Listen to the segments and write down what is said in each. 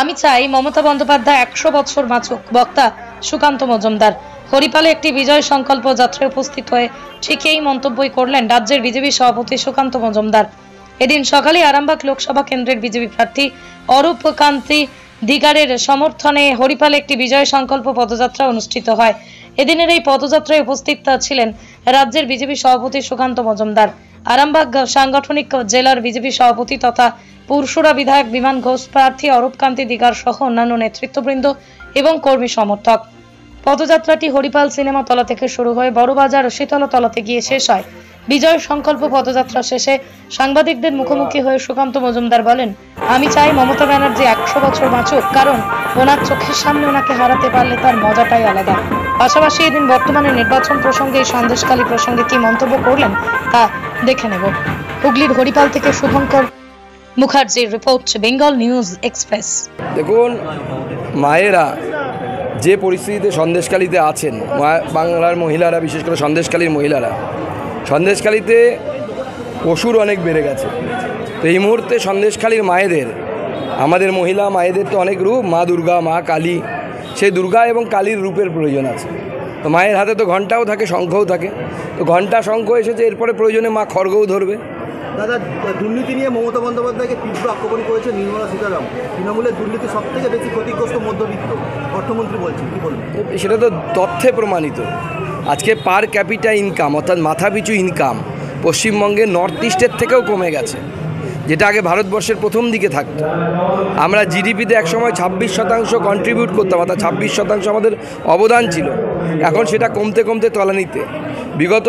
আমি চাই মমতা বন্দ্যোপাধ্যায় 100 বছর বাঁচুক। বক্তা সুকান্ত মজুমদার। হরিপালে একটি বিজয় সংকল্প যাত্রায় উপস্থিত হয়ে ঠিক এই মন্তব্যই করলেন রাজ্যের বিজেপি সভাপতি সুকান্ত মজুমদার। এদিন সকালে আরামবাগ লোকসভা কেন্দ্রের বিজেপি প্রার্থী অরূপ কান্তি দিগারের সমর্থনে হরিপালে একটি বিজয় সংকল্প পদযাত্রা অনুষ্ঠিত হয়। এদিনের এই পদযাত্রায় উপস্থিত ছিলেন রাজ্যের বিজেপি সভাপতি সুকান্ত মজুমদার, আরামবাগ সাংগঠনিক জেলার বিজেপি সভাপতি তথা পুরসুরা বিধায়ক বিমান ঘোষ, প্রার্থী অরূপ কান্তি দিগার সহ অন্যান্য নেতৃত্ববৃন্দ এবং কর্মী সমর্থক। পদযাত্রাটি হরিপাল সিনেমা তলা থেকে শুরু হয়ে বড়বাজার শীতলতলাতে গিয়ে শেষ হয়। বিজয় সংকল্প পদযাত্রা শেষে সাংবাদিকদের মুখোমুখি হয়ে সুকান্ত মজুমদার বলেন, আমি চাই মমতা ব্যানার্জি 100 বছর বাঁচুক, কারণ ওনার চোখের সামনে ওনাকে হারাতে পারলে তার মজাটাই আলাদা। পাশাপাশি এদিন বর্তমানে নির্বাচন প্রসঙ্গে সন্দেশখালী প্রসঙ্গে কি মন্তব্য করলেন তা দেখে নেব। হুগলির হরিপাল থেকে শুভঙ্কর মুখার্জির রিপোর্ট, বেঙ্গল নিউজ এক্সপ্রেস। দেখুন, মায়েরা যে পরিস্থিতিতে সন্দেশখালীতে আছেন, বাংলার মহিলারা, বিশেষ করে সন্দেশখালীর মহিলারা, সন্দেশখালীতে পশুর অনেক বেড়ে গেছে। তো এই মুহূর্তে সন্দেশখালীর মায়েদের, আমাদের মহিলা মায়েদের তো অনেক রূপ, মা দুর্গা, মা কালী, সেই দুর্গা এবং কালীর রূপের প্রয়োজন আছে। তো মায়ের হাতে তো ঘণ্টাও থাকে, শঙ্খও থাকে। তো ঘণ্টা শঙ্খ এসেছে, এরপরে প্রয়োজনে মা খড়গও ধরবে। দাদা, দুর্নীতি নিয়ে মমতা বন্দ্যোপাধ্যায়কে তীব্র আক্রমণ করেছে নির্মলা সীতারামন। তৃণমূলের দুর্নীতি সব থেকে বেশি ক্ষতিগ্রস্ত মধ্যবিত্ত, অর্থমন্ত্রী বলছেন, কি বলবেন? সেটা তো তথ্যে প্রমাণিত। আজকে পার ক্যাপিটা ইনকাম, অর্থাৎ মাথাপিছু ইনকাম পশ্চিমবঙ্গের নর্থ ইস্টের থেকেও কমে গেছে, যেটা আগে ভারতবর্ষের প্রথম দিকে থাকতো। আমরা জিডিপিতে একসময় 26% কন্ট্রিবিউট করতাম, অর্থাৎ 26% আমাদের অবদান ছিল। এখন সেটা কমতে কমতে তলানিতে। বিগত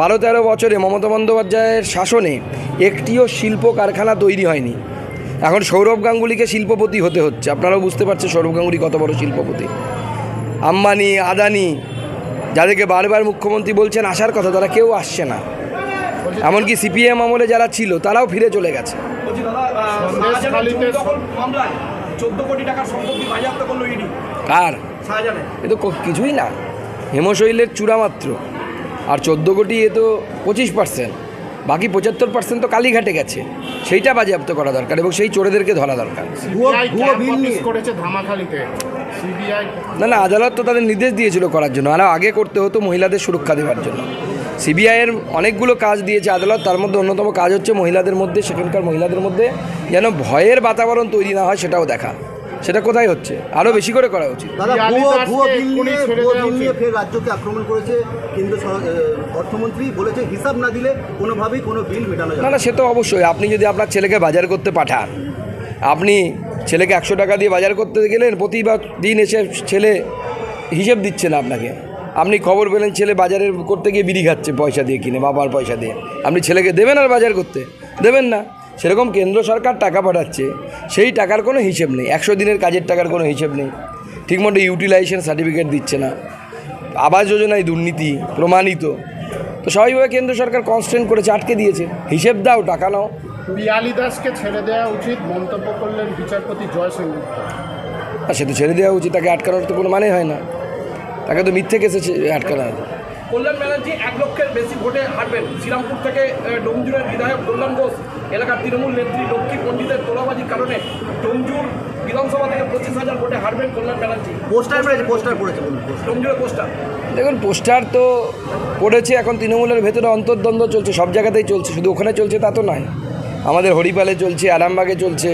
12-13 বছরে মমতা বন্দ্যোপাধ্যায়ের শাসনে একটিও শিল্প কারখানা তৈরি হয়নি। এখন সৌরভ গাঙ্গুলিকে শিল্পপতি হতে হচ্ছে। আপনারাও বুঝতে পারছেন সৌরভ গাঙ্গুলি কত বড় শিল্পপতি। আম্বানি, আদানি, যাদেরকে বারবার মুখ্যমন্ত্রী বলছেন আসার কথা, তারা কেউ আসছে না। এমনকি সিপিএম আমলে যারা ছিল তারাও ফিরে চলে গেছে। কার? এ তো কিছুই না, হেমশৈলের চূড়া মাত্র। আর 14 কোটি, এ তো 25%। বাকি 75% তো কালীঘাটে গেছে। সেইটা বাজেয়াপ্ত করা দরকার এবং সেই চোরেদেরকে ধরা দরকার। না, আদালত তো তাদের নির্দেশ দিয়েছিল করার জন্য, আরও আগে করতে হতো মহিলাদের সুরক্ষা দেওয়ার জন্য। সিবিআইয়ের অনেকগুলো কাজ দিয়েছে আদালত, তার মধ্যে অন্যতম কাজ হচ্ছে মহিলাদের মধ্যে, সেখানকার মহিলাদের মধ্যে যেন ভয়ের বাতাবরণ তৈরি না হয় সেটাও দেখা। সেটা কোথায় হচ্ছে? আরও বেশি করে করা উচিত। রাজ্যকে আক্রমণ করেছে কেন্দ্র অর্থমন্ত্রী, বলেছে হিসাব না দিলে কোনোভাবেই কোনো বিল মেটানো যাবে না। সে তো অবশ্যই। আপনি যদি আপনার ছেলেকে বাজার করতে পাঠান, আপনি ছেলেকে 100 টাকা দিয়ে বাজার করতে গেলেন, প্রতিবার দিন এসে ছেলে হিসেব দিচ্ছে না আপনাকে। আপনি খবর পেলেন ছেলে বাজারের করতে গিয়ে বিড়ি খাচ্ছে পয়সা দিয়ে কিনে, বাবার পয়সা দিয়ে। আপনি ছেলেকে দেবেন আর বাজার করতে দেবেন না? সেরকম কেন্দ্র সরকার টাকা পাঠাচ্ছে, সেই টাকার কোনো হিসেব নেই। 100 দিনের কাজের টাকার কোনো হিসেব নেই। ঠিকমতো ইউটিলাইজেশন সার্টিফিকেট দিচ্ছে না। আবাস যোজনায় দুর্নীতি প্রমাণিত। তো স্বাভাবিকভাবে কেন্দ্র সরকার কনস্ট্যান্ট করেছে, আটকে দিয়েছে। হিসেব দাও, টাকা নাও। পিয়ালি দাসকে ছেড়ে দেওয়া উচিত মন্তব্য করলেন বিচারপতি জয় সেনগুপ্ত। সে তো ছেড়ে দেওয়া উচিত, তাকে আটকানোর তো কোনো মানে হয় না। তাকে তো মিথ্যে কেসে আটকানো হয়। কল্যাণ ব্যানার্জি 1 লক্ষের বেশি ভোটে হারবেন। শ্রীরামপুর থেকে ডোমজুরের বিধায়ক কল্যাণ ঘোষ এলাকার তৃণমূল নেত্রী লক্ষ্মী পণ্ডিতের তোলাবাজির কারণে ডোমজুর বিধানসভা থেকে 25,000 ভোটে হারবেন কল্যাণ ব্যানার্জি। পোস্টার পড়েছে ডোমজুরে পোস্টার। দেখুন, পোস্টার তো পড়েছে। এখন তৃণমূলের ভেতরে অন্তর্দ্বন্দ্ব চলছে, সব জায়গাতেই চলছে, শুধু ওখানে চলছে তা তো নয়। আমাদের হরিপালে চলছে, আরামবাগে চলছে,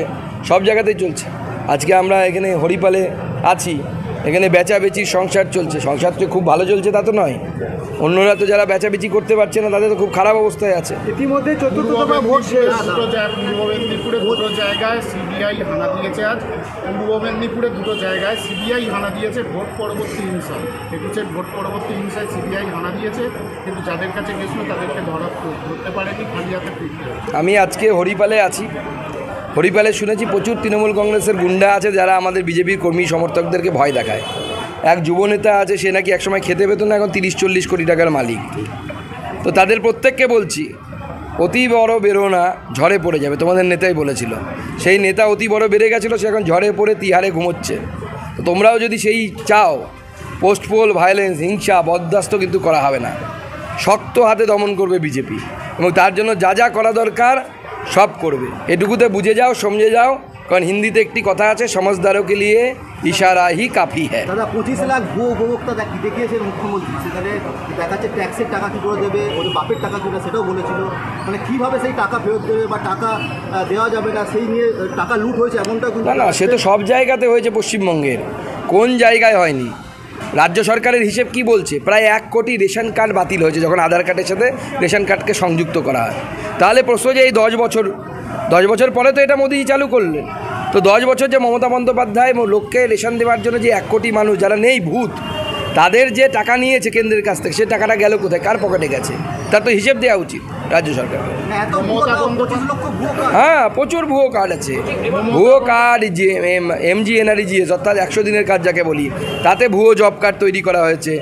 সব জায়গাতেই চলছে। আজকে আমরা এখানে হরিপালে আছি, এখানে বেচাবেচির সংসার চলছে। সংসার তো খুব ভালো চলছে তা তো নয়। অন্যরা তো যারা বেচাবেচি করতে পারছে না তাদের তো খুব খারাপ অবস্থায় আছে। ইতিমধ্যে 14তম ভোট শেষ। পূর্ব মেদিনীপুরে 2 জায়গায় সিবিআই হানা দিয়েছে। আজ পূর্ব মেদিনীপুরে 2 জায়গায় সিবিআই হানা দিয়েছে ভোট পরবর্তী হিংসায়। 21-এর ভোট পরবর্তী হিংসায় সিবিআই হানা দিয়েছে, কিন্তু যাদের কাছে গেছিল তাদেরকে ধরতে পারেনি, খালি হাতে ফিরতে। আমি আজকে হরিপালে আছি। হরিপালে শুনেছি প্রচুর তৃণমূল কংগ্রেসের গুন্ডা আছে যারা আমাদের বিজেপির কর্মী সমর্থকদেরকে ভয় দেখায়। এক যুবনেতা আছে, সে নাকি একসময় খেতে পেত না, এখন 30-40 কোটি টাকার মালিক। তো তাদের প্রত্যেককে বলছি, অতি বড় বেরো না, ঝড়ে পড়ে যাবে। তোমাদের নেতাই বলেছিল, সেই নেতা অতি বড় বেড়ে গেছিলো, সে এখন ঝড়ে পড়ে তিহারে ঘুমোচ্ছে। তো তোমরাও যদি সেই চাও, পোস্টপোল ভায়োলেন্স, হিংসা, বরদাস্ত কিন্তু করা হবে না। শক্ত হাতে দমন করবে বিজেপি এবং তার জন্য যা যা করা দরকার সব করবে। এটুকুতে বুঝে যাও, সমঝে যাও, কারণ হিন্দিতে একটি কথা আছে, সমঝদারোকে লিয়ে ইশারা হি কাফি হ্যায়। দাদা 25 লাখ ভুয়ো উপভোক্তা দেখিয়েছেন মুখ্যমন্ত্রী, সেখানে দেখাচ্ছে ট্যাক্সের টাকা কী করে দেবে, ওদের বাপের টাকা কী সেটাও বলেছিল, মানে কীভাবে সেই টাকা ফেরত দেবে বা টাকা দেওয়া যাবে না সেই নিয়ে টাকা লুট হয়েছে এমনটা কিন্তু। না সে তো সব জায়গাতে হয়েছে, পশ্চিমবঙ্গের কোন জায়গায় হয়নি? রাজ্য সরকারের হিসেব কি বলছে? প্রায় 1 কোটি রেশন কার্ড বাতিল হয়েছে যখন আধার কার্ডের সাথে রেশন কার্ডকে সংযুক্ত করা হয়। তাহলে প্রশ্ন যে এই 10 বছর পরে তো এটা মোদিজি চালু করলেন, তো 10 বছর যে মমতা বন্দ্যোপাধ্যায় লোককে রেশন দেওয়ার জন্য যে 1 কোটি মানুষ যারা নেই ভূত, তাদের যে টাকা নিয়েছে কেন্দ্রের কাছ থেকে, সে টাকাটা গেল কোথায়, কার পকেটে গেছে, তার তো হিসেব দেওয়া উচিত রাজ্য সরকার। হ্যাঁ, প্রচুর ভুয়ো কার্ড আছে। ভুয়ো কার্ড যে MGNREGS অর্থাৎ 100 দিনের কাজ যাকে বলি, তাতে ভুয়ো জব কার্ড তৈরি করা হয়েছে।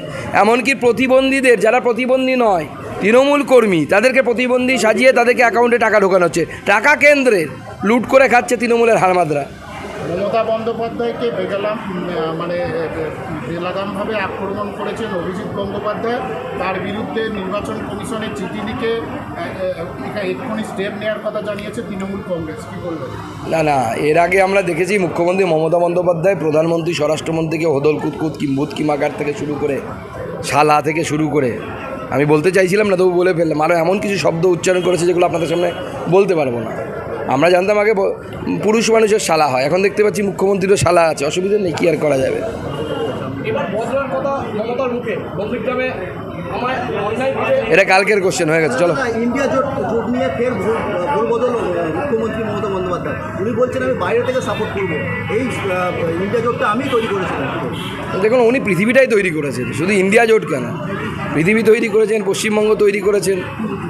এমনকি প্রতিবন্ধীদের, যারা প্রতিবন্ধী নয়, তৃণমূল কর্মী, তাদেরকে প্রতিবন্ধী সাজিয়ে তাদেরকে অ্যাকাউন্টে টাকা ঢোকানো হচ্ছে। টাকা কেন্দ্রের, লুট করে খাচ্ছে তৃণমূলের হারমাদরা। মমতা বন্দ্যোপাধ্যায়কে বেলাগামভাবে আক্রমণ করেছেন অভিজিৎ গঙ্গোপাধ্যায়, তার বিরুদ্ধে নির্বাচন কমিশনের চিঠি লিখে এক্ষুনি স্টেপ নেওয়ার কথা জানিয়েছে তৃণমূল কংগ্রেস। কী বলবেন? না, এর আগে আমরা দেখেছি মুখ্যমন্ত্রী মমতা বন্দ্যোপাধ্যায় প্রধানমন্ত্রী, স্বরাষ্ট্রমন্ত্রীকে হোদল কুতকুত কিম্বুত কিমাকার থেকে শুরু করে, শালা থেকে শুরু করে, আমি বলতে চাইছিলাম না তবু বলে ফেললাম, আরও এমন কিছু শব্দ উচ্চারণ করেছে যেগুলো আপনাদের সামনে বলতে পারবো না। আমরা জানতাম আগে পুরুষ মানুষের শালা হয়, এখন দেখতে পাচ্ছি মুখ্যমন্ত্রীরও শালা আছে, অসুবিধা নেই, কি আর করা যাবে। এবার বদলার কথা মমতার মুখে, বন্দুকগ্রামে আমার অন্যায় এটা কালকের কোশ্চেন হয়ে গেছে, চলো। ইন্ডিয়া জোট নিয়ে ফের ভুল বদল মুখ্যমন্ত্রী মমতা বন্দ্যোপাধ্যায়, উনি বলছেন আমি বাইরে থেকে সাপোর্ট করবো, এই ইন্ডিয়া জোটটা আমি তৈরি করেছিলাম। দেখুন, উনি পৃথিবীটাই তৈরি করেছেন, শুধু ইন্ডিয়া জোট কেন, পৃথিবী তৈরি করেছেন, পশ্চিমবঙ্গ তৈরি করেছেন।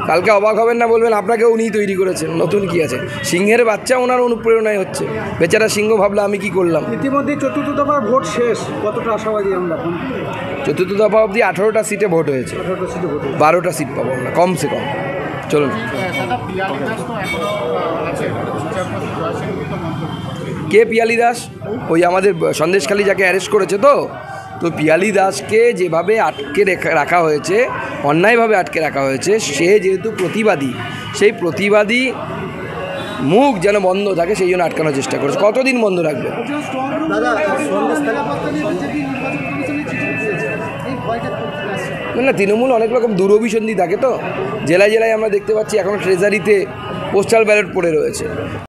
কালকে অবাক হবেন না, বলবেন আপনাকেও উনিই তৈরি করেছেন, নতুন কি আছে? সিংহের বাচ্চা ওনার অনুপ্রেরণায় হচ্ছে, বেচারা সিংহ ভাবলে আমি কি করলাম। ইতিমধ্যে চতুর্থ দফার ভোট শেষ, কতটা আশাবাদী আমরা? চতুর্থ দফা অবধি 18টা সিটে ভোট হয়েছে, 12টা সিট পাবো আমরা কমসে কম। চলুন। দাদা পিয়ালি দাস তো এখনও আছে, বিচারপতি জয়সেনগুপ্ত মন্তব্য। কে পিয়ালি দাস? ওই আমাদের সন্দেশখালী যাকে অ্যারেস্ট করেছে, তো পিয়ালি দাসকে যেভাবে আটকে রাখা হয়েছে, অন্যায়ভাবে আটকে রাখা হয়েছে, সে যেহেতু প্রতিবাদী, সেই প্রতিবাদী মুখ যেন বন্ধ থাকে, সেই জন্য আটকানোর চেষ্টা করেছে। কতদিন বন্ধ রাখবে? না, তৃণমূল অনেক রকম দুরভিসন্ধি থাকে, তো জেলায় জেলায় আমরা দেখতে পাচ্ছি এখনও ট্রেজারিতে পোস্টাল ব্যালট পড়ে রয়েছে।